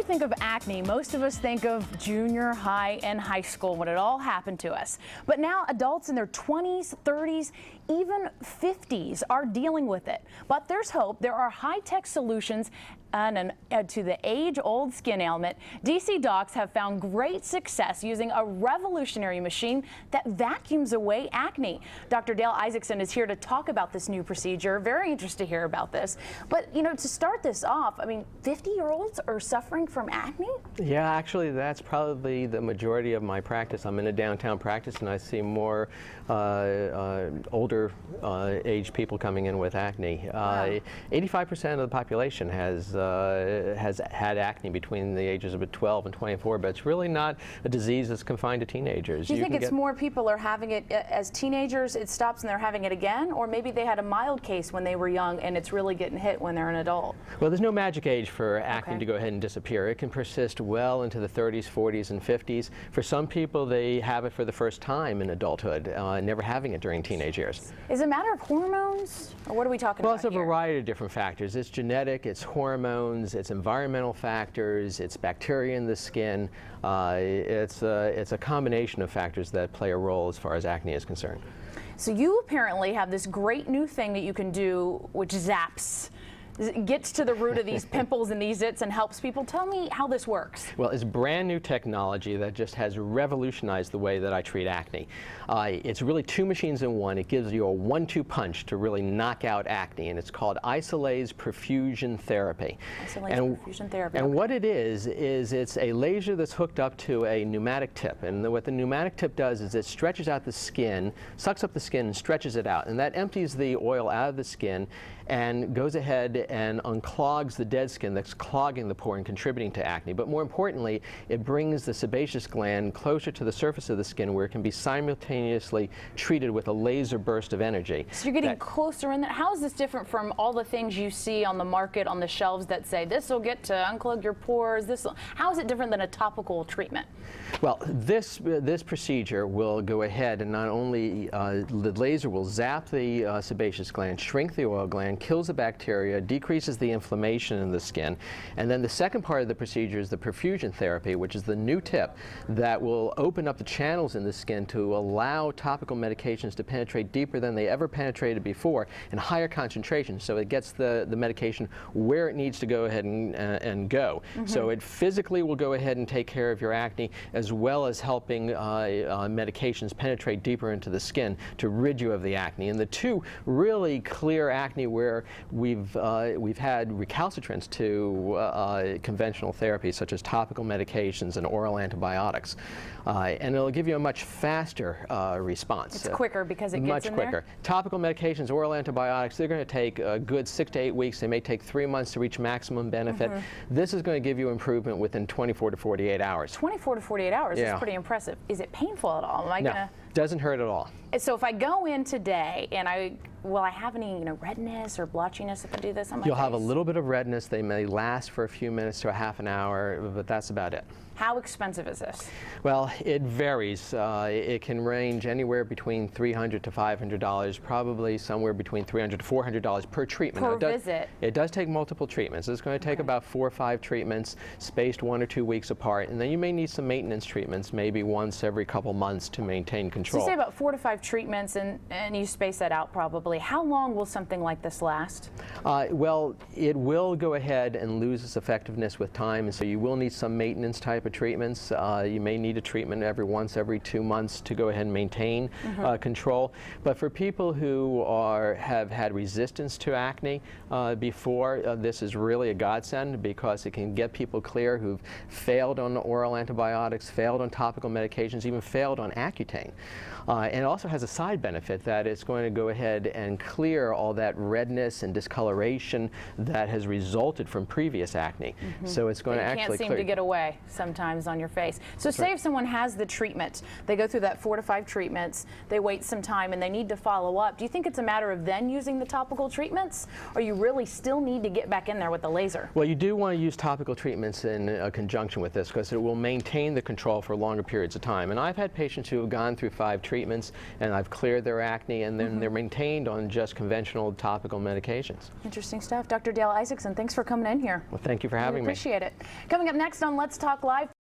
think of acne, most of us think of junior high and high school when it all happened to us. But now adults in their 20s, 30s, even 50s are dealing with it. But there's hope. There are high-tech solutions to the age-old skin ailment. DC docs have found great success using a revolutionary machine that vacuums away acne. Dr. Dale Isaacson is here to talk about this new procedure. Very interested to hear about this. But, you know, to start this off, I mean, 50-year-olds are suffering from acne? Yeah, actually, that's probably the majority of my practice. I'm in a downtown practice, and I see more older age people coming in with acne. 85% of the population has had acne between the ages of 12 and 24, but it's really not a disease that's confined to teenagers. Do you think it's more people are having it as teenagers, it stops and they're having it again, or maybe they had a mild case when they were young and it's really getting hit when they're an adult? Well, there's no magic age for acne to go ahead and disappear. It can persist well into the 30s, 40s, and 50s. For some people, they have it for the first time in adulthood, never having it during teenage years. Is it a matter of hormones, or what are we talking about here? Well, it's a variety of different factors. It's genetic, it's hormones, it's environmental factors, it's bacteria in the skin. It's a combination of factors that play a role as far as acne is concerned. So you apparently have this great new thing that you can do, which zaps. It gets to the root of these pimples and these zits and helps people. Tell me how this works. Well, it's brand new technology that just has revolutionized the way that I treat acne. It's really two machines in one. It gives you a 1-2 punch to really knock out acne, and it's called Isolase Perfusion Therapy. Perfusion Therapy. And what it is it's a laser that's hooked up to a pneumatic tip. And what the pneumatic tip does is it stretches out the skin, sucks up the skin and stretches it out. And that empties the oil out of the skin and goes ahead and unclogs the dead skin that's clogging the pore and contributing to acne. But more importantly, it brings the sebaceous gland closer to the surface of the skin where it can be simultaneously treated with a laser burst of energy. So you're getting closer in there. How is this different from all the things you see on the market, on the shelves that say this will get to unclog your pores? How is it different than a topical treatment? Well, this procedure will go ahead and not only the laser will zap the sebaceous gland, shrink the oil gland, kills the bacteria, decreases the inflammation in the skin, and then the second part of the procedure is the perfusion therapy, which is the new tip that will open up the channels in the skin to allow topical medications to penetrate deeper than they ever penetrated before in higher concentrations, so it gets the medication where it needs to go ahead and go. So it physically will go ahead and take care of your acne, as well as helping medications penetrate deeper into the skin to rid you of the acne. And the two really clear acne where we've had recalcitrance to conventional therapies such as topical medications and oral antibiotics, and it'll give you a much faster response. It's quicker because it gets much quicker. Topical medications, oral antibiotics, they're going to take a good 6 to 8 weeks. They may take 3 months to reach maximum benefit. This is going to give you improvement within 24 to 48 hours. 24 to 48 hours is pretty impressive. Is it painful at all? No, doesn't hurt at all. So if I go in today and will I have any redness or blotchiness if I do this on my face? You'll have a little bit of redness. They may last for a few minutes to a half an hour, but that's about it. How expensive is this? Well, it varies. It can range anywhere between $300 to $500, probably somewhere between $300 to $400 per treatment. Per visit? It does take multiple treatments. It's going to take about 4 or 5 treatments spaced 1 or 2 weeks apart, and then you may need some maintenance treatments, maybe once every couple months to maintain control. So you say about 4 to 5 treatments, and you space that out probably. How long will something like this last? Well, it will go ahead and lose its effectiveness with time, and so you will need some maintenance type of treatments. You may need a treatment every 2 months to go ahead and maintain control. But for people who have had resistance to acne before, this is really a godsend because it can get people clear who've failed on oral antibiotics, failed on topical medications, even failed on Accutane. And it also has a side benefit that it's going to go ahead and clear all that redness and discoloration that has resulted from previous acne. So it's going to actually clear. It can't seem to get away sometimes on your face. So say if someone has the treatment, they go through that 4 to 5 treatments, they wait some time and they need to follow up. Do you think it's a matter of then using the topical treatments, or you really still need to get back in there with the laser? Well, you do want to use topical treatments in conjunction with this because it will maintain the control for longer periods of time. And I've had patients who have gone through 5 treatments and I've cleared their acne, and then they're maintained on just conventional topical medications. Interesting stuff. Dr. Dale Isaacson, thanks for coming in here. Well, thank you for having me. Appreciate it. Coming up next on Let's Talk Live.